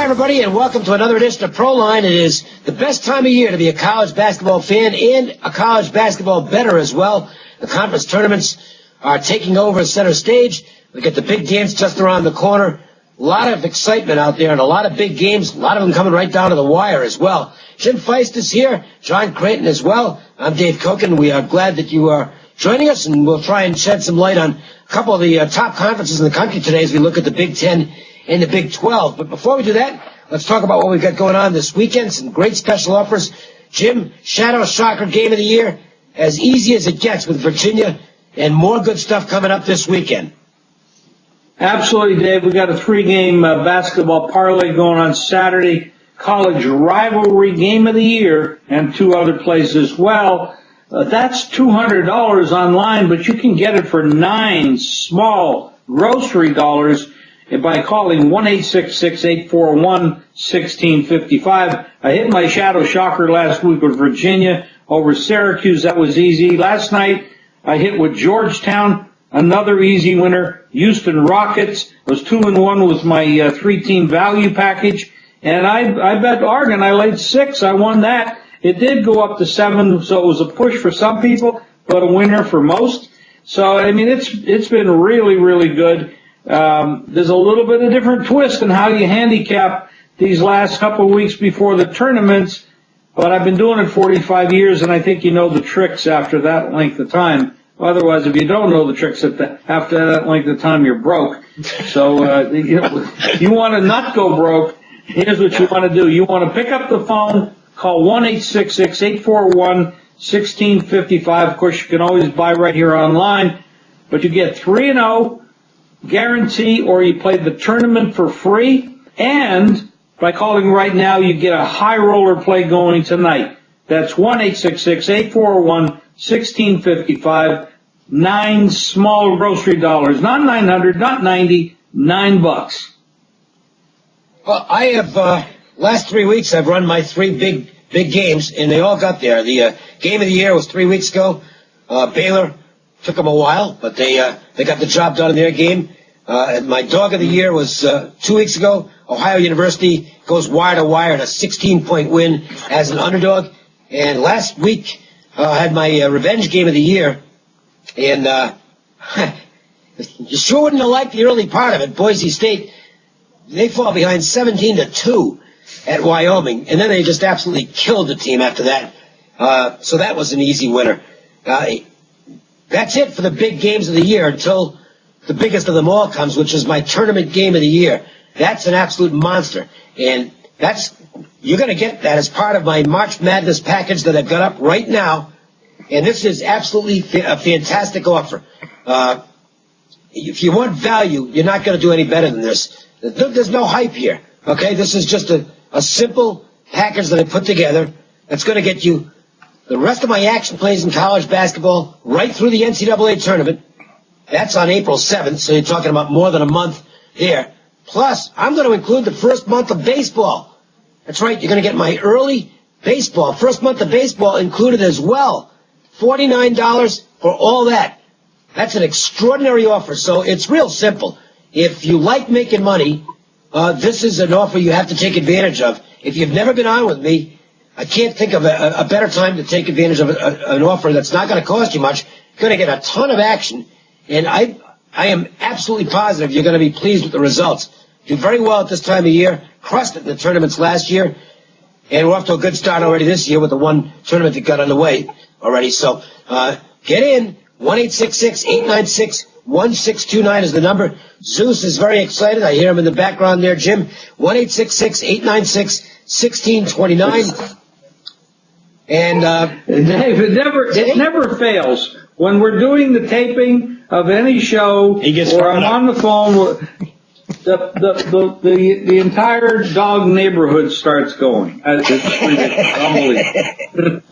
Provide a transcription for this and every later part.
Hi, everybody, and welcome to another edition of Proline. It is the best time of year to be a college basketball fan and a college basketball bettor as well. The conference tournaments are taking over center stage. We get the big games just around the corner. A lot of excitement out there and a lot of big games, a lot of them coming right down to the wire as well. Jim Feist is here, John Creighton as well. I'm Dave Kochen. We are glad that you are joining us, and we'll try and shed some light on a couple of the top conferences in the country today as we look at the Big Ten and the Big 12. But before we do that, let's talk about what we've got going on this weekend. Some great special offers. Jim, Shadow Shocker Game of the Year, as easy as it gets with Virginia, and more good stuff coming up this weekend. Absolutely, Dave. We got a 3-game basketball parlay going on Saturday. College Rivalry Game of the Year, and 2 other plays as well. That's $200 online, but you can get it for 9 small grocery dollars by calling 1-866-841-1655. I hit my Shadow Shocker last week with Virginia over Syracuse. That was easy. Last night, I hit with Georgetown, another easy winner. Houston Rockets was 2-1 with my 3-team value package. And I bet Oregon. I laid 6. I won that. It did go up to 7, so it was a push for some people, but a winner for most. So, I mean, it's been really, really good. There's a little bit of different twist in how you handicap these last couple of weeks before the tournaments, but I've been doing it 45 years, and I think you know the tricks after that length of time. Otherwise, if you don't know the tricks after that length of time, you're broke. So you want to not go broke. Here's what you want to do. You want to pick up the phone, call 1-866-841-1655. Of course, you can always buy right here online, but you get 3-0 guarantee, or you play the tournament for free, and by calling right now, you get a high roller play going tonight. That's 1-866-841-1655. 9 small grocery dollars, not 900, not 90, $9. Well, I have, last 3 weeks, I've run my 3 big games, and they all got there. The Game of the Year was 3 weeks ago. Baylor took them a while, but they got the job done in their game. And my Dog of the Year was 2 weeks ago. Ohio University goes wire to wire in a 16-point win as an underdog. And last week, I had my Revenge Game of the Year, and you sure wouldn't have liked the early part of it. Boise State, they fall behind 17-2 at Wyoming, and then they just absolutely killed the team after that. So that was an easy winner. That's it for the big games of the year until the biggest of them all comes, which is my Tournament Game of the Year. That's an absolute monster, and you're going to get that as part of my March Madness package that I've got up right now, and this is absolutely a fantastic offer. If you want value, you're not going to do any better than this. There's no hype here, okay? This is just a simple package that I put together that's going to get you the rest of my action plays in college basketball right through the NCAA tournament. That's on April 7th, so you're talking about more than a month there. Plus, I'm going to include the first month of baseball. That's right, you're going to get my early baseball, first month of baseball included as well. $49 for all that. That's an extraordinary offer, so it's real simple. If you like making money, this is an offer you have to take advantage of. If you've never been on with me, I can't think of a better time to take advantage of an offer that's not going to cost you much. You're going to get a ton of action, and I am absolutely positive you're going to be pleased with the results. Do very well at this time of year, crushed it in the tournaments last year, and we're off to a good start already this year with the one tournament that got underway already. So get in. 1-866-896-1629 is the number. Zeus is very excited. I hear him in the background there, Jim. 1-866-896-1629. And Dave, it never fails. When we're doing the taping of any show, or I'm on the phone, the entire dog neighborhood starts going. It's unbelievable.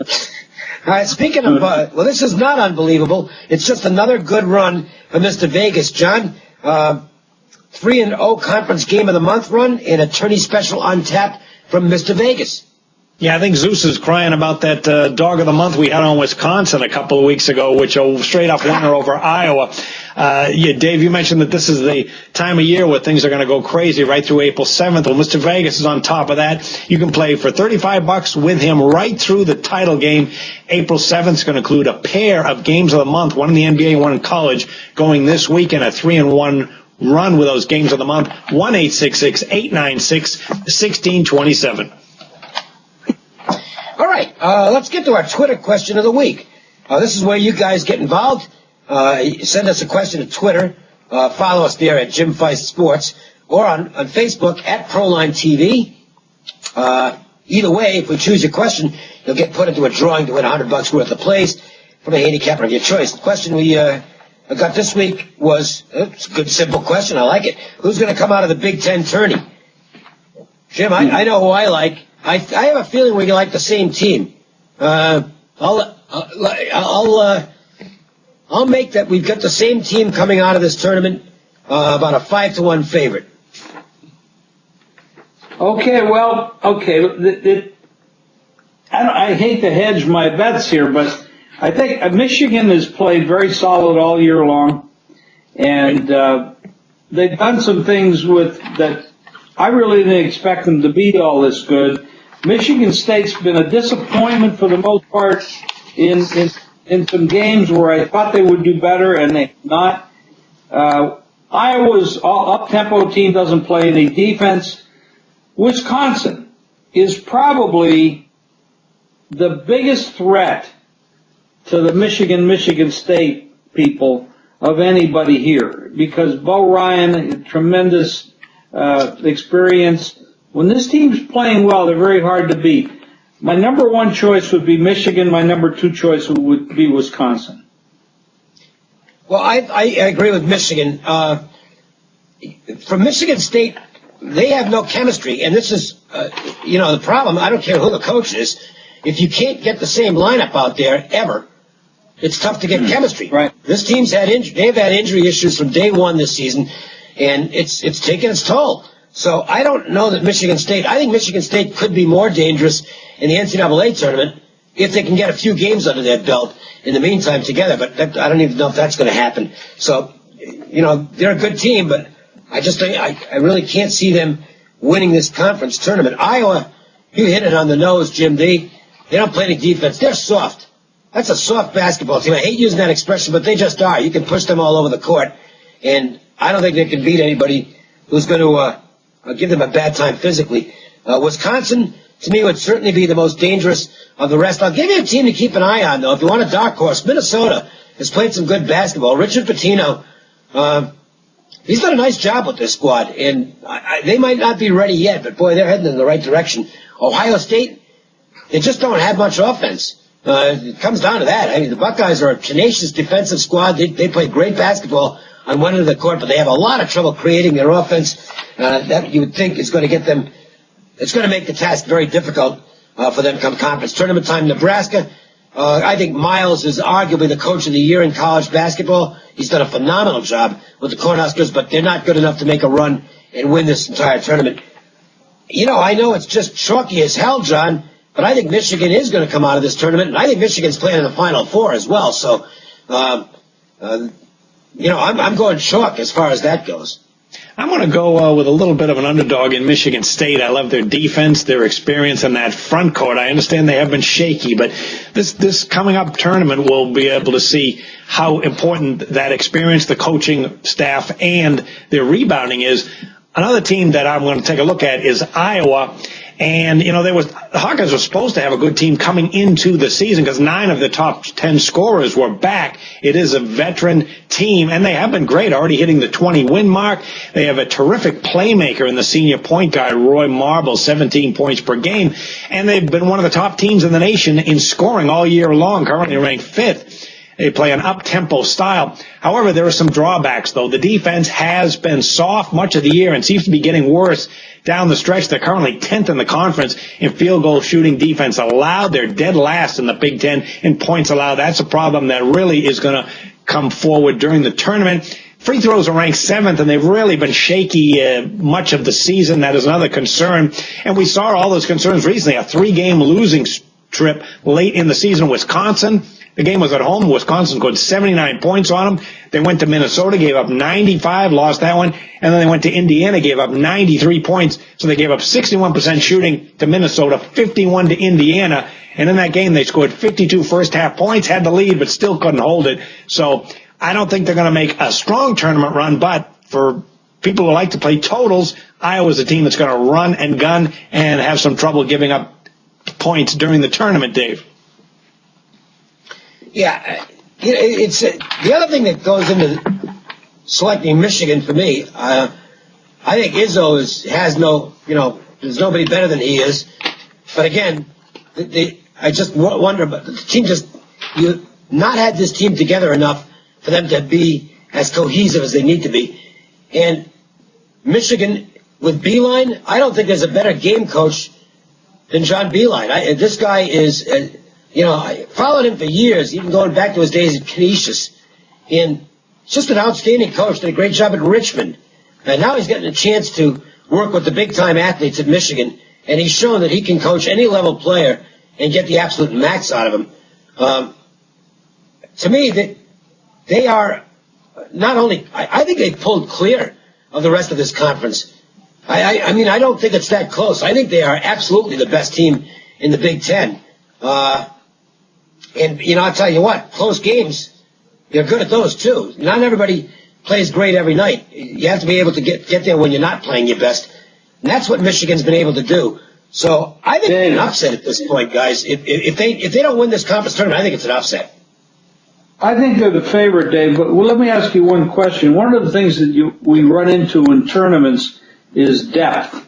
All right, speaking of, well, this is not unbelievable. It's just another good run for Mr. Vegas, John. 3-0 conference game of the month run and a tourney special on tap from Mr. Vegas. Yeah, I think Zeus is crying about that dog of the month we had on Wisconsin a couple of weeks ago, which a straight-up winner over Iowa. Dave, you mentioned that this is the time of year where things are going to go crazy right through April 7th. Well, Mr. Vegas is on top of that. You can play for $35 with him right through the title game. April 7th is going to include a pair of games of the month, one in the NBA and one in college, going this weekend, a 3-1 run with those games of the month. 1-866-896-1627. All right, let's get to our Twitter question of the week. This is where you guys get involved. Send us a question to Twitter. Follow us there at Jim Feist Sports or on Facebook at Proline TV. Either way, if we choose your question, you'll get put into a drawing to win $100 worth of plays from a handicapper of your choice. The question we got this week was, it's a good, simple question. I like it. Who's going to come out of the Big Ten tourney? Jim, I know who I like. I have a feeling we like the same team. I'll make that we've got the same team coming out of this tournament, about a 5-1 favorite. Okay, I hate to hedge my bets here, but I think Michigan has played very solid all year long, and they've done some things with that. I really didn't expect them to be all this good. Michigan State's been a disappointment for the most part in some games where I thought they would do better, and they've not. Iowa's up-tempo team doesn't play any defense. Wisconsin is probably the biggest threat to the Michigan State people of anybody here, because Bo Ryan, tremendous experience. When this team's playing well, they're very hard to beat. My number one choice would be Michigan. My number two choice would be Wisconsin. Well, I agree with Michigan. From Michigan State, they have no chemistry, and this is, the problem. I don't care who the coach is. If you can't get the same lineup out there ever, it's tough to get chemistry. Right. This team's they've had injury issues from day one this season, and it's taken its toll. So I don't know that Michigan State, I think Michigan State could be more dangerous in the NCAA tournament if they can get a few games under their belt in the meantime together, but I don't even know if that's going to happen. So, they're a good team, but I just think I really can't see them winning this conference tournament. Iowa, you hit it on the nose, Jim. They don't play any defense. They're soft. That's a soft basketball team. I hate using that expression, but they just are. You can push them all over the court, and I don't think they can beat anybody who's going to give them a bad time physically. Wisconsin, to me, would certainly be the most dangerous of the rest. I'll give you a team to keep an eye on, though. If you want a dark horse, Minnesota has played some good basketball. Richard Pitino, he's done a nice job with this squad, and they might not be ready yet, but, boy, they're heading in the right direction. Ohio State, they just don't have much offense. It comes down to that. I mean, the Buckeyes are a tenacious defensive squad. They play great basketball on one end of the court, but they have a lot of trouble creating their offense. That you would think is going to get them. It's going to make the task very difficult for them come conference tournament time. Nebraska, I think Miles is arguably the coach of the year in college basketball. He's done a phenomenal job with the Cornhuskers, but they're not good enough to make a run and win this entire tournament. I know it's just chalky as hell, John, but I think Michigan is going to come out of this tournament, and I think Michigan's playing in the Final Four as well. So, I'm going chalk as far as that goes. I'm going to go with a little bit of an underdog in Michigan State. I love their defense, their experience in that front court. I understand they have been shaky, but this coming up tournament will be able to see how important that experience, the coaching staff, and their rebounding is. Another team that I'm going to take a look at is Iowa. And, the Hawkeyes were supposed to have a good team coming into the season because 9 of the top 10 scorers were back. It is a veteran team, and they have been great, already hitting the 20-win mark. They have a terrific playmaker in the senior point guard, Roy Marble, 17 points per game. And they've been one of the top teams in the nation in scoring all year long, currently ranked 5th. They play an up-tempo style. However, there are some drawbacks, though. The defense has been soft much of the year and seems to be getting worse down the stretch. They're currently 10th in the conference in field goal shooting defense allowed. They're dead last in the Big Ten in points allowed. That's a problem that really is going to come forward during the tournament. Free throws are ranked 7th, and they've really been shaky much of the season. That is another concern. And we saw all those concerns recently. A 3-game losing trip late in the season. Wisconsin, the game was at home. Wisconsin scored 79 points on them. They went to Minnesota, gave up 95, lost that one. And then they went to Indiana, gave up 93 points. So they gave up 61% shooting to Minnesota, 51 to Indiana. And in that game, they scored 52 first-half points, had the lead, but still couldn't hold it. So I don't think they're going to make a strong tournament run, but for people who like to play totals, Iowa's a team that's going to run and gun and have some trouble giving up points during the tournament, Dave. Yeah, it's the other thing that goes into selecting Michigan for me. I think Izzo has no, there's nobody better than he is. But again, I just wonder, but the team you not had this team together enough for them to be as cohesive as they need to be. And Michigan with Beeline, I don't think there's a better game coach than John Beeline. This guy is, I followed him for years, even going back to his days at Canisius. And just an outstanding coach, did a great job at Richmond. And now he's getting a chance to work with the big-time athletes at Michigan. And he's shown that he can coach any level player and get the absolute max out of him. To me, they are not only, I think they've pulled clear of the rest of this conference. I mean, I don't think it's that close. I think they are absolutely the best team in the Big Ten. And, I'll tell you what, close games, they're good at those too. Not everybody plays great every night. You have to be able to get there when you're not playing your best. And that's what Michigan's been able to do. So I think it's an upset at this point, guys. If they don't win this conference tournament, I think it's an upset. I think they're the favorite, Dave. But let me ask you one question. One of the things that we run into in tournaments is depth.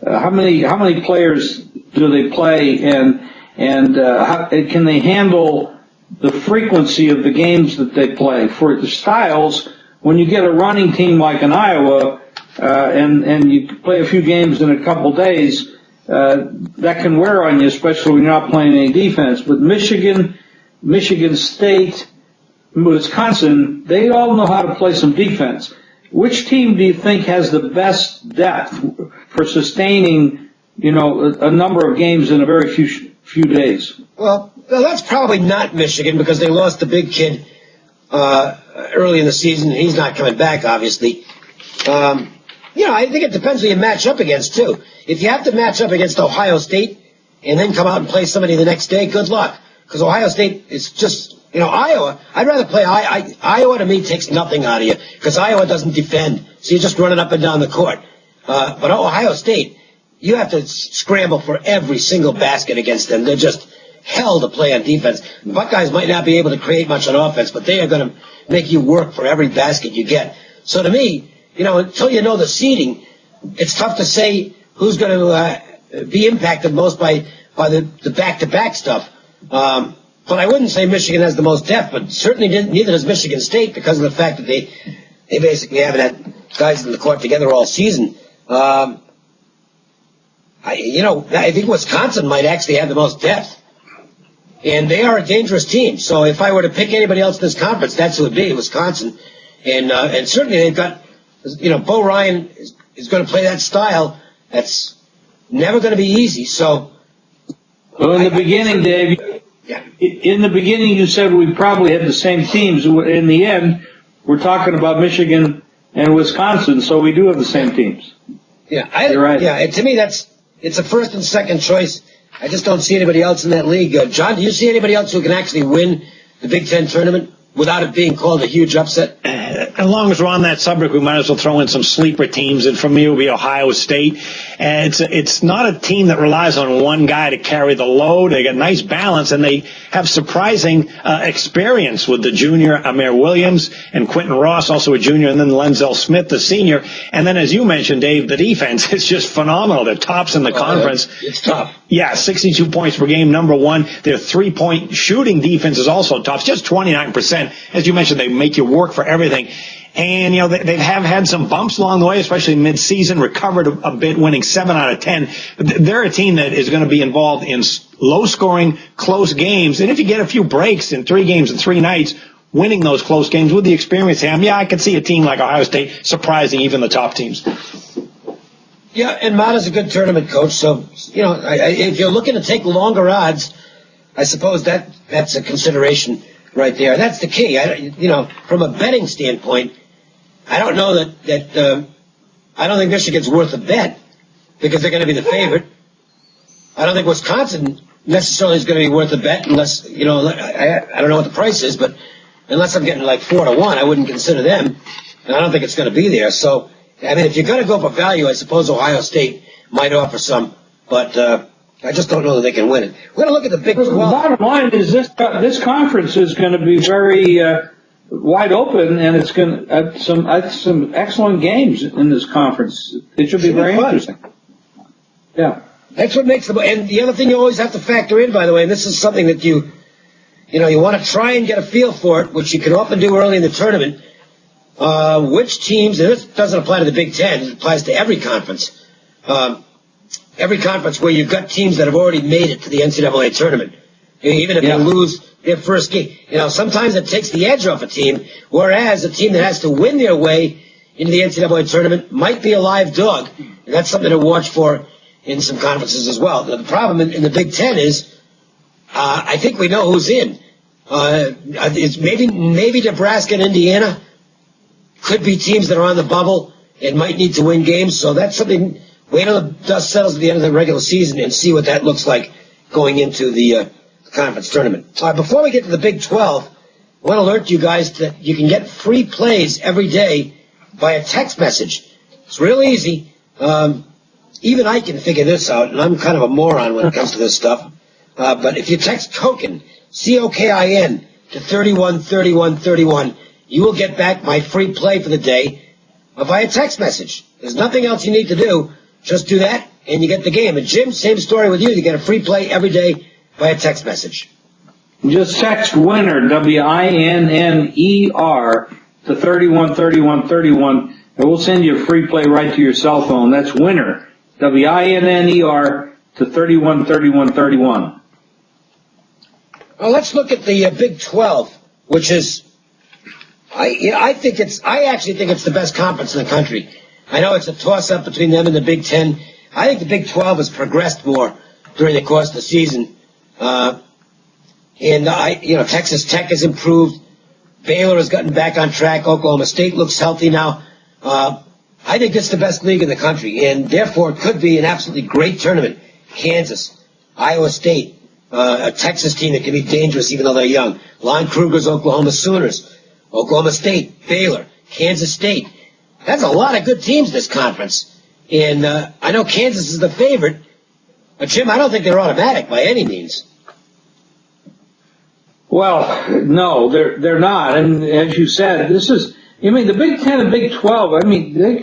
How many players do they play, and how, can they handle the frequency of the games that they play? For the styles, when you get a running team like an Iowa, and you play a few games in a couple days, that can wear on you, especially when you're not playing any defense. But Michigan State, Wisconsin, they all know how to play some defense. Which team do you think has the best depth for sustaining, a number of games in a very few days? Well, that's probably not Michigan because they lost the big kid early in the season. He's not coming back, obviously. I think it depends who you match up against, too. If you have to match up against Ohio State and then come out and play somebody the next day, good luck. Because Ohio State is just, Iowa. I'd rather play Iowa. To me, takes nothing out of you because Iowa doesn't defend. So you're just running up and down the court. But Ohio State, you have to scramble for every single basket against them. They're just hell to play on defense. The Buckeyes might not be able to create much on offense, but they are going to make you work for every basket you get. So to me, until you know the seeding, it's tough to say who's going to be impacted most by the back-to-back stuff. But I wouldn't say Michigan has the most depth, but certainly neither does Michigan State because of the fact that they basically haven't had guys in the court together all season. I think Wisconsin might actually have the most depth. And they are a dangerous team. So if I were to pick anybody else in this conference, that's who it would be, Wisconsin. And certainly they've got, Bo Ryan is going to play that style. That's never going to be easy. So, well, in the beginning, Dave, in the beginning you said we probably had the same teams. In the end, we're talking about Michigan and Wisconsin, so we do have the same teams. Yeah, you're right. Yeah, to me it's a first and second choice. I just don't see anybody else in that league. John, do you see anybody else who can actually win the Big Ten tournament without it being called a huge upset? As long as we're on that subject, we might as well throw in some sleeper teams, and for me it will be Ohio State. And it's not a team that relies on one guy to carry the load. They got nice balance, and they have surprising experience with the junior Amir Williams and Quentin Ross, also a junior, and then Lenzel Smith, the senior. And then, as you mentioned, Dave, the defense is just phenomenal. They're tops in the conference. It's tough. Yeah, 62 points per game, number one. Their three-point shooting defense is also tough, just 29%. As you mentioned, they make you work for everything. And, they have had some bumps along the way, especially mid-season, recovered a bit, winning 7 out of 10. But they're a team that is going to be involved in low-scoring, close games. And if you get a few breaks in 3 games in 3 nights, winning those close games with the experience they have. Yeah, I could see a team like Ohio State surprising even the top teams. Yeah, and Mata's a good tournament coach, so, if you're looking to take longer odds, I suppose that's a consideration right there. That's the key. From a betting standpoint, I don't know that I don't think Michigan's worth a bet because they're going to be the favorite. I don't think Wisconsin necessarily is going to be worth a bet unless, I don't know what the price is, but unless I'm getting like 4-1, I wouldn't consider them. And I don't think it's going to be there. So, if you're going to go for value, I suppose Ohio State might offer some, but I just don't know that they can win it. We're going to look at the Big 12. The bottom line is this conference is going to be very wide open, and it's going to have some excellent games in this conference. It should be very interesting. Yeah. That's what makes and the other thing you always have to factor in, by the way, and this is something that you want to try and get a feel for it, which you can often do early in the tournament. Which teams, and this doesn't apply to the Big Ten, it applies to every conference. Every conference where you've got teams that have already made it to the NCAA tournament. Even if they lose their first game. Sometimes it takes the edge off a team, whereas a team that has to win their way into the NCAA tournament might be a live dog. And that's something to watch for in some conferences as well. The problem in the Big Ten is, I think we know who's in. It's maybe Nebraska and Indiana could be teams that are on the bubble and might need to win games. So that's something. Wait till the dust settles at the end of the regular season and see what that looks like going into the conference tournament. Before we get to the Big 12, I want to alert you guys that you can get free plays every day via text message. It's real easy. Even I can figure this out, and I'm kind of a moron when it comes to this stuff. But if you text COKIN, COKIN, to 313131, you will get back my free play for the day via text message. There's nothing else you need to do. Just do that, and you get the game. And Jim, same story with you. You get a free play every day via text message. Just text WINNER, WINNER, to 313131, and we'll send you a free play right to your cell phone. That's WINNER, WINNER, to 313131. Well, let's look at the Big 12, which is, I actually think it's the best conference in the country. I know it's a toss-up between them and the Big 10. I think the Big 12 has progressed more during the course of the season. Texas Tech has improved. Baylor has gotten back on track. Oklahoma State looks healthy now. I think it's the best league in the country, and therefore it could be an absolutely great tournament. Kansas, Iowa State, a Texas team that can be dangerous even though they're young. Lon Kruger's Oklahoma Sooners, Oklahoma State, Baylor, Kansas State. That's a lot of good teams, this conference. And I know Kansas is the favorite, but, Jim, I don't think they're automatic by any means. Well, no, they're not. And as you said, the Big 10 and Big 12,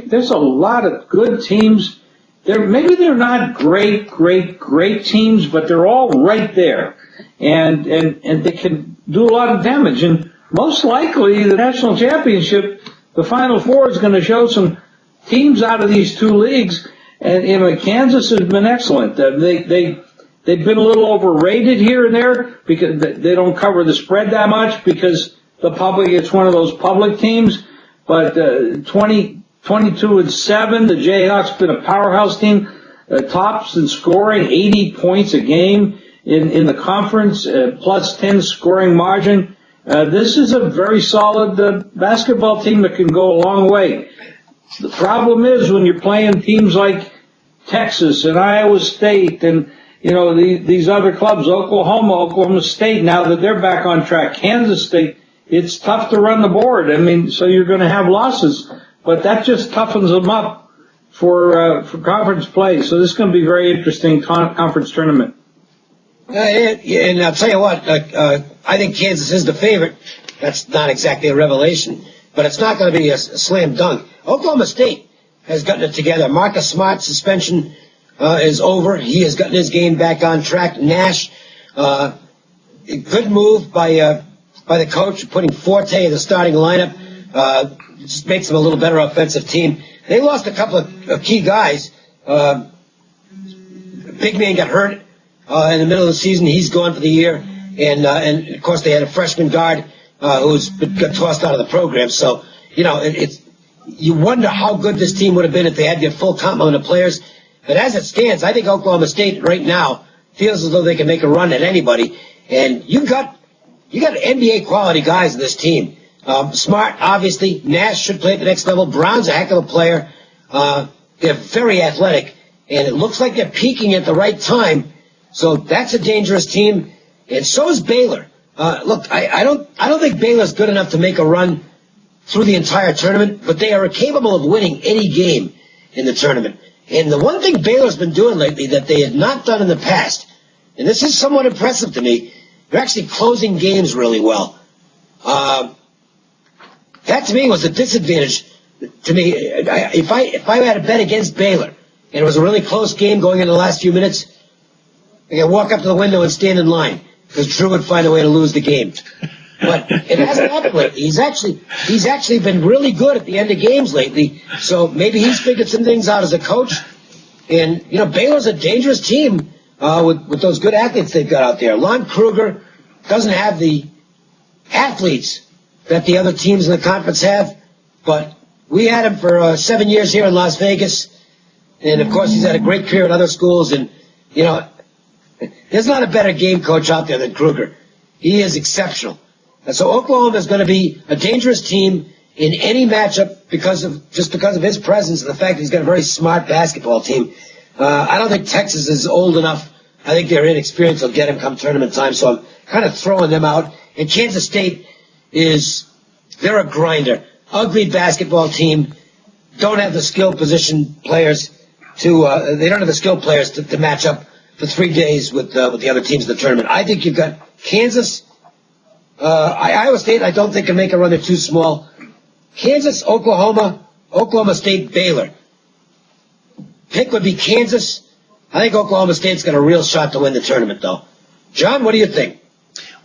there's a lot of good teams. Maybe they're not great teams, but they're all right there. And they can do a lot of damage. And most likely the national championship, the Final Four, is going to show some teams out of these two leagues, and Kansas has been excellent. They've been a little overrated here and there because they don't cover the spread that much because it's one of those public teams. But 22-7, the Jayhawks been a powerhouse team, tops in scoring, 80 points a game in the conference, plus 10 scoring margin. This is a very solid basketball team that can go a long way. The problem is when you're playing teams like Texas and Iowa State and, these other clubs, Oklahoma State, now that they're back on track, Kansas State, it's tough to run the board. So you're going to have losses, but that just toughens them up for conference play. So this is going to be a very interesting conference tournament. And I'll tell you what, I think Kansas is the favorite. That's not exactly a revelation, but it's not going to be a slam dunk. Oklahoma State has gotten it together. Marcus Smart's suspension is over. He has gotten his game back on track. Nash, good move by the coach, putting Forte in the starting lineup. Just makes them a little better offensive team. They lost a couple of key guys. Big man got hurt in the middle of the season. He's gone for the year. And of course, they had a freshman guard got tossed out of the program. So, you wonder how good this team would have been if they had their full complement of players. But as it stands, I think Oklahoma State right now feels as though they can make a run at anybody. And you got NBA quality guys in this team. Smart, obviously. Nash should play at the next level. Brown's a heck of a player. They're very athletic, and it looks like they're peaking at the right time. So that's a dangerous team, and so is Baylor. Look, I don't think Baylor's good enough to make a run through the entire tournament, but they are capable of winning any game in the tournament. And the one thing Baylor's been doing lately that they had not done in the past, and this is somewhat impressive to me, they're actually closing games really well. That to me was a disadvantage to me. If I had a bet against Baylor and it was a really close game going into the last few minutes, I could walk up to the window and stand in line because Drew would find a way to lose the game. But it hasn't happened lately. He's actually been really good at the end of games lately. So maybe he's figured some things out as a coach. And Baylor's a dangerous team with those good athletes they've got out there. Lon Kruger doesn't have the athletes that the other teams in the conference have, but we had him for 7 years here in Las Vegas, and of course he's had a great career at other schools, and there's not a better game coach out there than Kruger. He is exceptional. And so Oklahoma is going to be a dangerous team in any matchup because of his presence and the fact that he's got a very smart basketball team. I don't think Texas is old enough. I think their inexperience will get him come tournament time, so I'm kind of throwing them out. And Kansas State they're a grinder. Ugly basketball team. Don't have the skilled position players they don't have the skilled players to match up for 3 days with the other teams in the tournament. I think you've got Kansas, Iowa State, I don't think can make a run. They're too small. Kansas, Oklahoma State, Baylor. Pick would be Kansas. I think Oklahoma State's got a real shot to win the tournament, though. John, what do you think?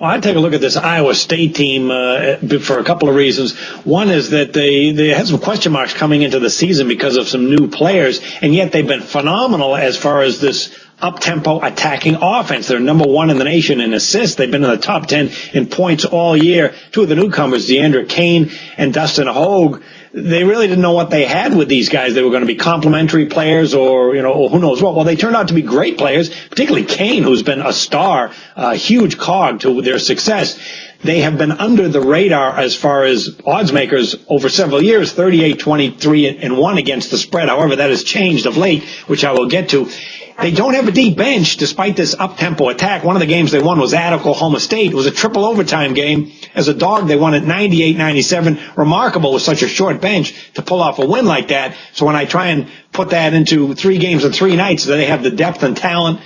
Well, I'd take a look at this Iowa State team for a couple of reasons. One is that they had some question marks coming into the season because of some new players, and yet they've been phenomenal as far as this up-tempo attacking offense. They're number one in the nation in assists. They've been in the top 10 in points all year. Two of the newcomers, DeAndre Kane and Dustin Hogue, they really didn't know what they had with these guys. They were going to be complementary players or who knows what. Well, they turned out to be great players, particularly Kane, who's been a star, a huge cog to their success. They have been under the radar as far as odds makers over several years, 38-23-1 against the spread. However, that has changed of late, which I will get to. They don't have a deep bench despite this up-tempo attack. One of the games they won was at Oklahoma State. It was a triple overtime game. As a dog, they won at 98-97. Remarkable with such a short bench to pull off a win like that. So when I try and put that into 3 games and 3 nights, do they have the depth and talent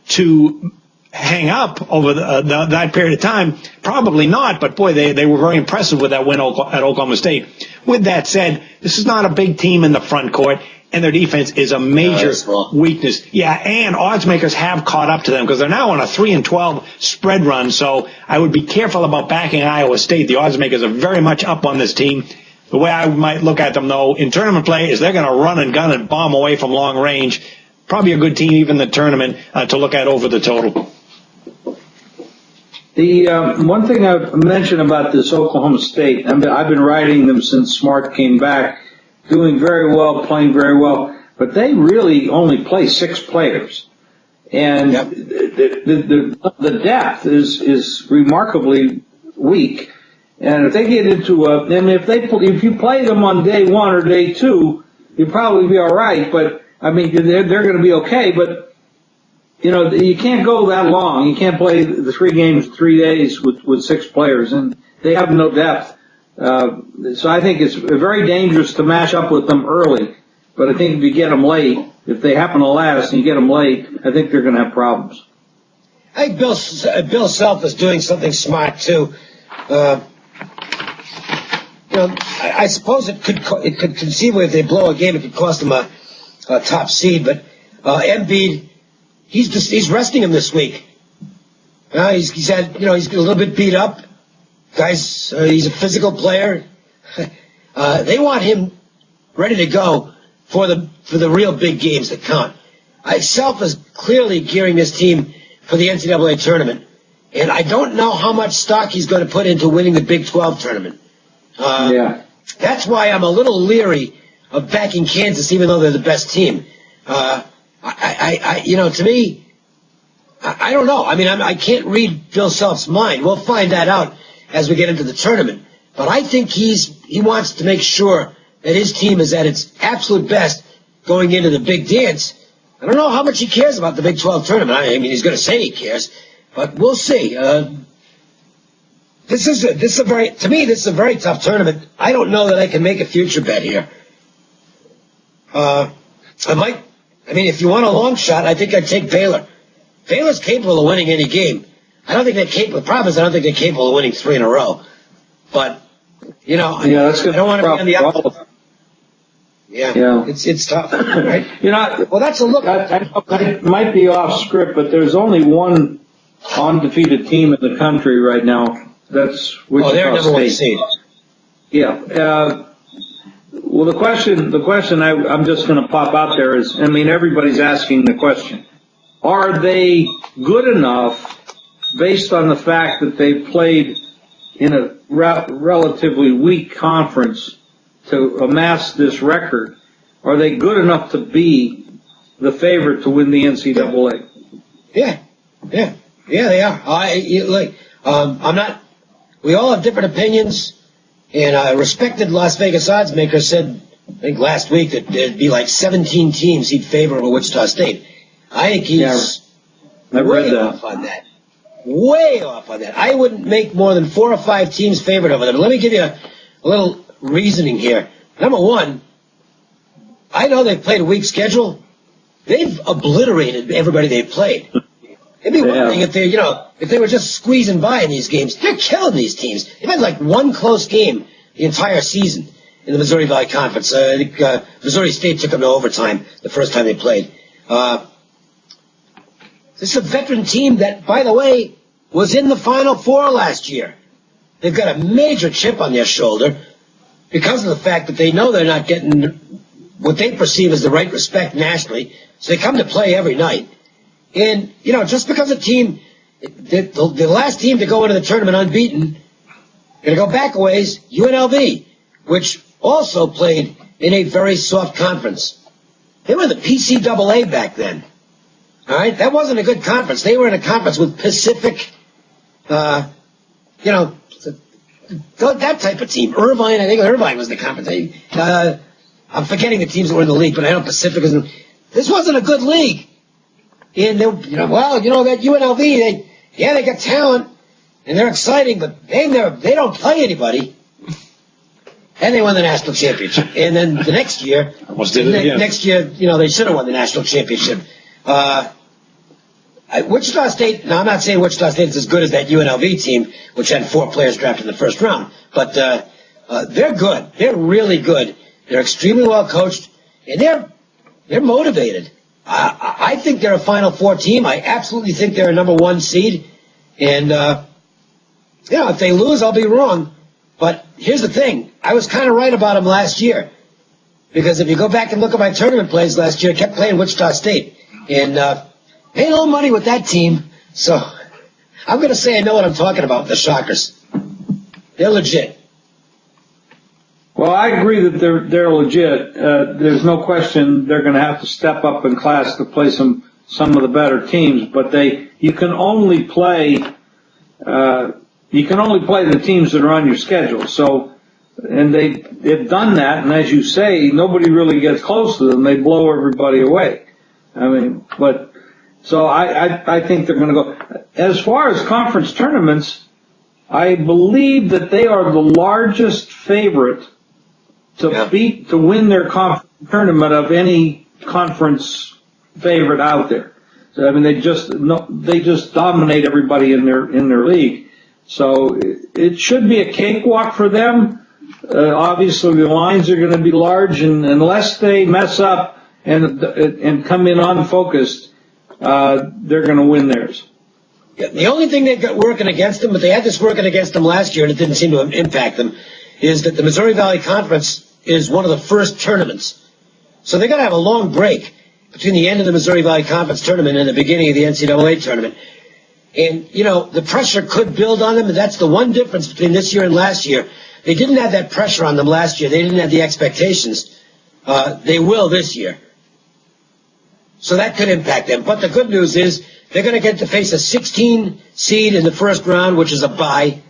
to hang up over that period of time? Probably not, but boy, they were very impressive with that win at Oklahoma State. With that said, this is not a big team in the front court, and their defense is a major weakness. Yeah, and odds makers have caught up to them because they're now on a 3-12 spread run, so I would be careful about backing Iowa State. The odds makers are very much up on this team. The way I might look at them, though, in tournament play is they're going to run and gun and bomb away from long range. Probably a good team, even the tournament, to look at over the total. The one thing I've mentioned about this Oklahoma State, I've been riding them since Smart came back, doing very well, playing very well, but they really only play 6 players. And the depth is remarkably weak. And if they get into if you play them on day 1 or day 2, you'll probably be all right. But I mean, they're going to be okay. But you can't go that long. You can't play the 3 games 3 days with 6 players, and they have no depth. So I think it's very dangerous to mash up with them early. But I think if you get them late, if they happen to last and you get them late, I think they're going to have problems. I think Bill Self is doing something smart too. I suppose it could conceivably, if they blow a game, it could cost them a top seed. But Embiid, he's resting him this week. He's had he's a little bit beat up. Guys, he's a physical player. They want him ready to go for the real big games that count. Self is clearly gearing this team for the NCAA tournament. And I don't know how much stock he's going to put into winning the Big 12 tournament. That's why I'm a little leery of backing Kansas, even though they're the best team. To me, I don't know. I mean, I can't read Bill Self's mind. We'll find that out as we get into the tournament. But I think he wants to make sure that his team is at its absolute best going into the big dance. I don't know how much he cares about the Big 12 tournament. I mean, he's going to say he cares, but we'll see. This is a very tough tournament. I don't know that I can make a future bet here. If you want a long shot, I think I'd take Baylor. Baylor's capable of winning any game. I don't think they're capable. The problem is I don't think they're capable of winning 3 in a row. But, that's good. I don't want to be on the outside. Yeah, it's tough, right? Well, that's a look. I might be off script, but there's only one undefeated team in the country right now. That's Wichita they're number one State. seed. Yeah. Well, the question I'm just going to pop out there is, everybody's asking the question: are they good enough, based on the fact that they played in a relatively weak conference, to amass this record? Are they good enough to be the favorite to win the NCAA? Yeah, they are. I'm not. We all have different opinions, and a respected Las Vegas odds maker said, I think last week, that there'd be like 17 teams he'd favor over Wichita State. I think he's way off on that. Way off on that. I wouldn't make more than 4 or 5 teams favored over them. Let me give you a little reasoning here. Number one, I know they've played a weak schedule. They've obliterated everybody they've played. It'd be one thing if they were just squeezing by in these games. They're killing these teams. They've had like one close game the entire season in the Missouri Valley Conference. I think Missouri State took them to overtime the first time they played. This is a veteran team that, by the way, was in the Final Four last year. They've got a major chip on their shoulder because of the fact that they know they're not getting what they perceive as the right respect nationally, so they come to play every night. And, just because a team, the last team to go into the tournament unbeaten, going to go back a ways, UNLV, which also played in a very soft conference. They were in the PCAA back then. All right? That wasn't a good conference. They were in a conference with Pacific, that type of team. Irvine, I think Irvine was the conference. I'm forgetting the teams that were in the league, but I know Pacific isn't. This wasn't a good league. And that UNLV, they got talent and they're exciting, but they don't play anybody. And they won the national championship. And then the next year, next year, they should have won the national championship. Wichita State, now I'm not saying Wichita State is as good as that UNLV team, which had 4 players drafted in the first round, but they're good. They're really good. They're extremely well coached, and they're motivated. I think they're a Final Four team. I absolutely think they're a number 1 seed. And, if they lose, I'll be wrong. But here's the thing. I was kind of right about them last year. Because if you go back and look at my tournament plays last year, I kept playing Wichita State. And paid a little money with that team. So I'm going to say I know what I'm talking about with the Shockers. They're legit. Well, I agree that they're legit. There's no question they're going to have to step up in class to play some of the better teams. But you can only play the teams that are on your schedule. So, and they've done that. And as you say, nobody really gets close to them. They blow everybody away. So I think they're going to go. As far as conference tournaments, I believe that they are the largest favorite to win their conference tournament of any conference favorite out there. So they just dominate everybody in their league. So it should be a cakewalk for them. Obviously the lines are going to be large, and unless they mess up and come in unfocused, they're going to win theirs. Yeah, the only thing they've got working against them, but they had this working against them last year and it didn't seem to impact them, is that the Missouri Valley Conference is one of the first tournaments. So they're going to have a long break between the end of the Missouri Valley Conference tournament and the beginning of the NCAA tournament. And, the pressure could build on them, and that's the one difference between this year and last year. They didn't have that pressure on them last year. They didn't have the expectations. They will this year. So that could impact them. But the good news is they're going to get to face a 16 seed in the first round, which is a bye.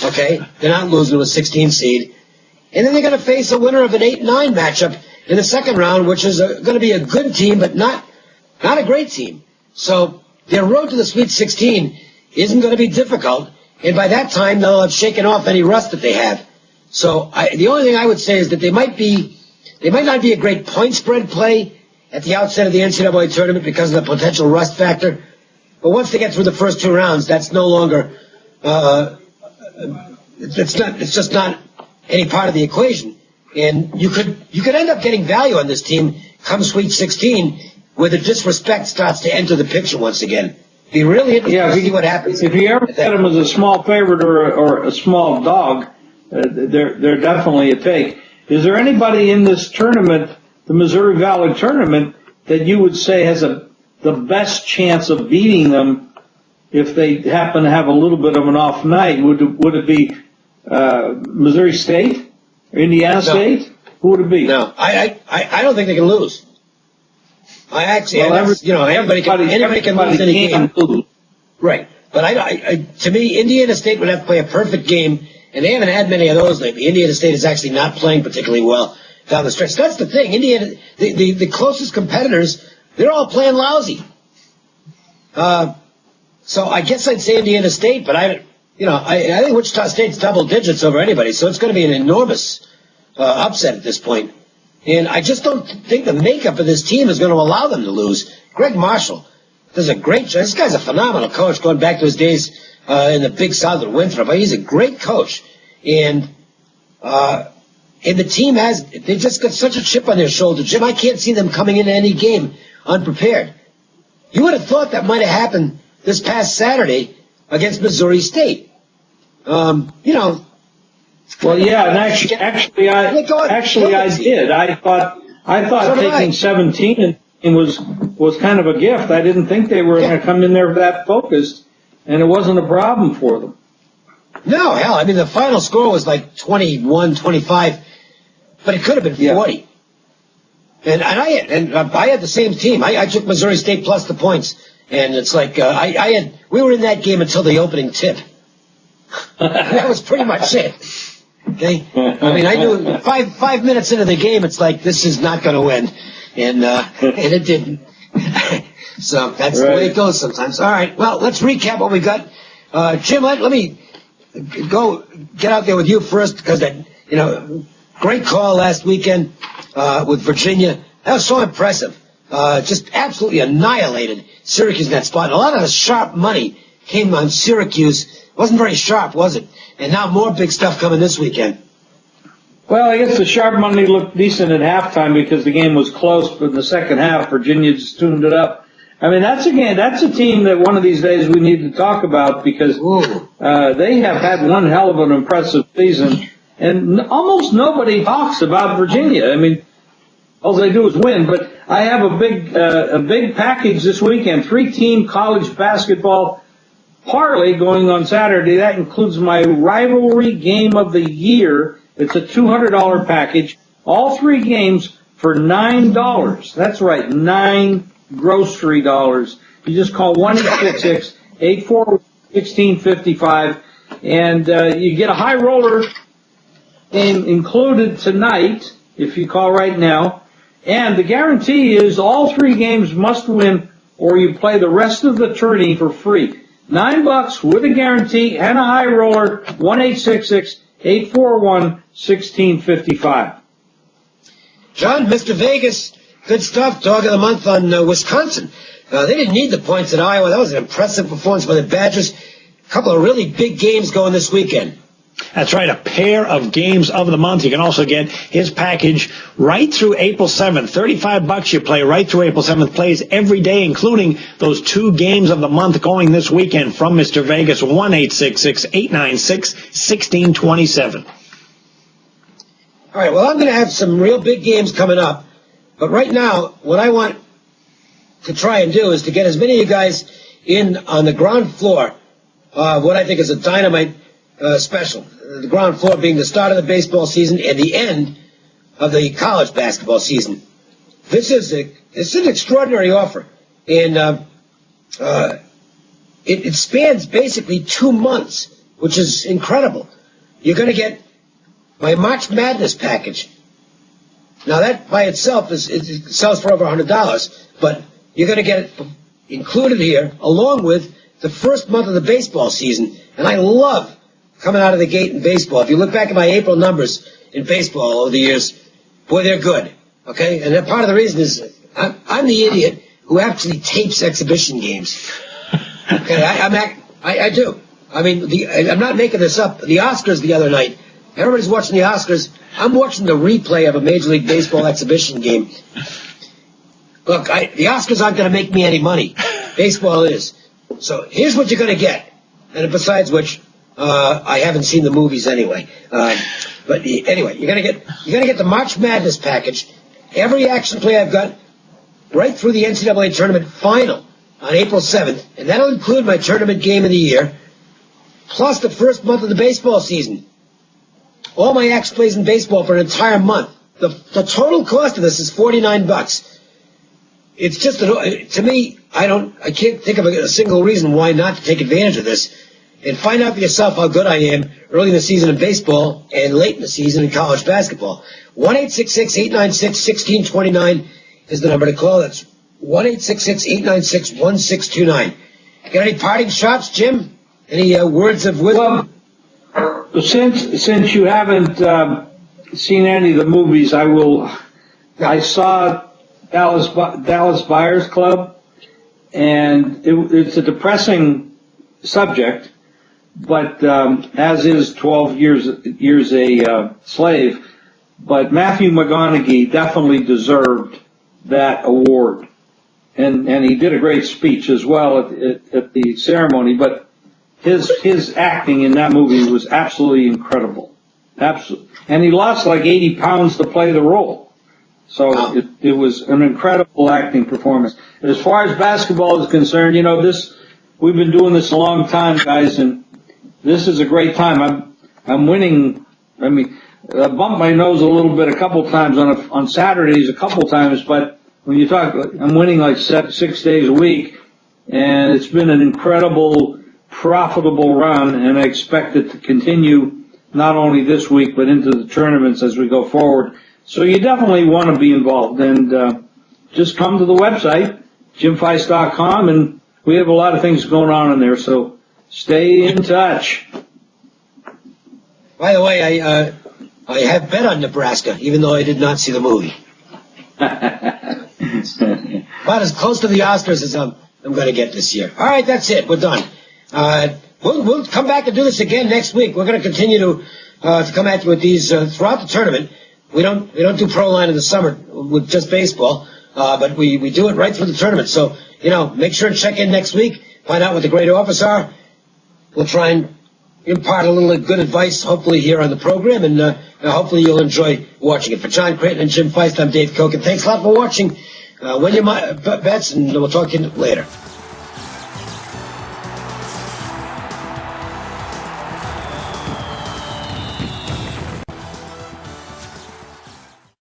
Okay? They're not losing to a 16 seed. And then they're going to face a winner of an 8-9 matchup in the second round, which is going to be a good team, but not a great team. So their road to the Sweet 16 isn't going to be difficult, and by that time they'll have shaken off any rust that they have. So the only thing I would say is that they might not be a great point spread play at the outset of the NCAA tournament because of the potential rust factor. But once they get through the first two rounds, that's no longer it's just not any part of the equation. And you could end up getting value on this team come Sweet 16, where the disrespect starts to enter the picture once again. Be really interesting to see what happens. If you ever set them as a small favorite or a small dog, they're definitely a take. Is there anybody in this tournament, the Missouri Valley tournament, that you would say has the best chance of beating them if they happen to have a little bit of an off night? Would it be Missouri State or Indiana State? Who would it be? No, I don't think they can lose. Anybody can lose any game. Right. But to me, Indiana State would have to play a perfect game, and they haven't had many of those lately. Indiana State is actually not playing particularly well down the stretch. That's the thing. Indiana, the closest competitors, they're all playing lousy. So I guess I'd say Indiana State, but I think Wichita State's double digits over anybody, so it's going to be an enormous upset at this point. And I just don't think the makeup of this team is going to allow them to lose. Greg Marshall does a great job. This guy's a phenomenal coach going back to his days in the Big South at Winthrop. He's a great coach. And the team they just got such a chip on their shoulder. Jim, I can't see them coming into any game unprepared. You would have thought that might have happened this past Saturday against Missouri State. Well, yeah, and actually, I did. I thought taking 17 was kind of a gift. I didn't think they were going to come in there that focused, and it wasn't a problem for them. No, hell, I mean, the final score was like 21-25, but it could have been 40. And I had the same team. I took Missouri State plus the points, and it's like we were in that game until the opening tip. That was pretty much it. Okay, I mean, I knew 5 minutes into the game, it's like this is not going to win, and it didn't. So that's the way it goes sometimes. All right, well, let's recap what we got. Jim, let me get out there with you first because great call last weekend with Virginia. That was so impressive. Just absolutely annihilated Syracuse in that spot. And a lot of the sharp money came on Syracuse. It wasn't very sharp, was it? And now more big stuff coming this weekend. Well, I guess the sharp money looked decent at halftime because the game was close, but in the second half, Virginia just tuned it up. I mean, that's a team that one of these days we need to talk about because they have had one hell of an impressive season, and almost nobody talks about Virginia. I mean, all they do is win. But I have a big package this weekend, 3-team college basketball parlay going on Saturday. That includes my rivalry game of the year. It's a $200 package. All 3 games for $9. That's right, $9 grocery dollars. You just call 1-866-841-1655, and you get a high roller game included tonight if you call right now. And the guarantee is all 3 games must win, or you play the rest of the tourney for free. $9 with a guarantee and a high roller. 1-866-841-1655. John, Mr. Vegas, good stuff. Dog of the month on Wisconsin. They didn't need the points at Iowa. That was an impressive performance by the Badgers. A couple of really big games going this weekend. That's right, a pair of games of the month. You can also get his package right through April 7th. $35 you play right through April 7th. Plays every day, including those 2 games of the month going this weekend from Mr. Vegas. 1-866-896-1627. All right, well, I'm going to have some real big games coming up. But right now, what I want to try and do is to get as many of you guys on the ground floor what I think is a dynamite special. The ground floor being the start of the baseball season and the end of the college basketball season. This is an extraordinary offer, and it spans basically 2 months, which is incredible. You're going to get my March Madness package. Now that by itself it sells for over $100, but you're going to get it included here along with the first month of the baseball season. And I love coming out of the gate in baseball. If you look back at my April numbers in baseball over the years, boy, they're good. Okay, and then part of the reason is I'm the idiot who actually tapes exhibition games. Okay, I do. I mean, I'm not making this up. The Oscars the other night. Everybody's watching the Oscars. I'm watching the replay of a Major League Baseball exhibition game. Look, the Oscars aren't going to make me any money. Baseball is. So here's what you're going to get. And besides which, I haven't seen the movies anyway. But anyway, you're going to get the March Madness package. Every action play I've got right through the NCAA tournament final on April 7th. And that'll include my tournament game of the year, plus the first month of the baseball season. All my action plays in baseball for an entire month. The total cost of this is $49. It's just to me, I can't think of a single reason why not to take advantage of this and find out for yourself how good I am early in the season in baseball and late in the season in college basketball. 1-866-896-1629 is the number to call. That's 1-866-896-1629. Got any parting shots, Jim? Any words of wisdom? Well, since you haven't seen any of the movies, I saw Dallas Buyers Club, and it's a depressing subject, but as is 12 years a slave. But Matthew McConaughey definitely deserved that award, and he did a great speech as well at the ceremony. But his acting in that movie was absolutely incredible, absolutely, and he lost like 80 pounds to play the role. So wow. It was an incredible acting performance. As far as basketball is concerned, we've been doing this a long time, guys, and this is a great time. I'm winning. I mean, I bumped my nose a little bit a couple times on Saturdays, a couple times, but when you talk, I'm winning like 6 days a week, and it's been an incredible, profitable run, and I expect it to continue not only this week but into the tournaments as we go forward. So you definitely want to be involved, and just come to the website, jimfeist.com, and we have a lot of things going on in there, so stay in touch. By the way, I have bet on Nebraska, even though I did not see the movie. About as close to the Oscars as I'm going to get this year. All right, that's it. We're done. We'll come back and do this again next week. We're going to continue to come at you with these throughout the tournament. We don't do Pro Line in the summer with just baseball, but we do it right through the tournament. So, make sure to check in next week, find out what the great offers are. We'll try and impart a little good advice, hopefully, here on the program, and hopefully you'll enjoy watching it. For John Creighton and Jim Feist, I'm Dave Koch, and thanks a lot for watching. Win your bets, and we'll talk to you later.